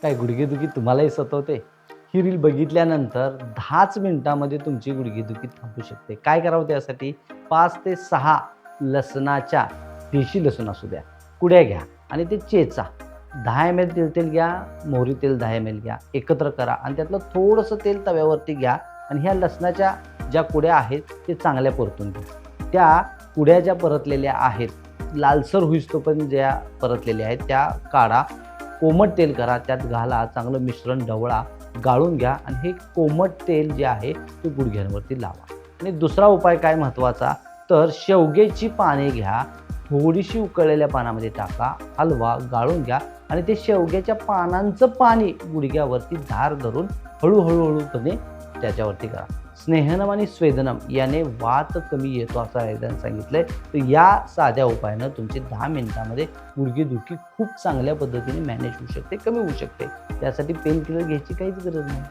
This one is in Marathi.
काय गुडघेदुखी तुम्हालाही सतवते? ही रील बघितल्यानंतर 10च मिनिटामध्ये तुमची गुडघेदुखी थांबू शकते. काय करावं त्यासाठी? 5 ते 6 लसणाच्या, देशी लसूण असू द्या, कुड्या घ्या आणि ते चेचा. 10 ml तेल घ्या, मोहरी तेल 10 ml घ्या, एकत्र करा आणि त्यातलं थोडंसं तेल तव्यावरती घ्या आणि ह्या लसणाच्या ज्या कुड्या आहेत ते चांगल्या परतून घ्या. त्या कुड्या ज्या परतलेल्या आहेत, लालसर होईस्तोपर्यंत ज्या परतलेल्या आहेत त्या काढा. कोमट तेल करा, त्यात घाला, चांगलं मिश्रण ढवळा, गाळून घ्या आणि हे कोमट तेल जे आहे ते गुडघ्यांवरती लावा. आणि दुसरा उपाय काय महत्त्वाचा, तर शेवग्याची पाने घ्या, थोडीशी उकळलेल्या पानामध्ये टाका, हलवा, गाळून घ्या आणि ते शेवग्याच्या पानांचं पाणी गुडघ्यावरती धार धरून हळूहळूपणे त्याच्यावरती करा. स्नेहनम आणि स्वेदनम याने वात कमी येतो असं आयुर्वेदाने सांगितलंय. तर या साध्या उपायानं तुमची 10 मिनिटामध्ये गुडघेदुखी खूप चांगल्या पद्धतीने मॅनेज होऊ शकते, कमी होऊ शकते. त्यासाठी पेन किलर घ्यायची काहीच गरज नाही.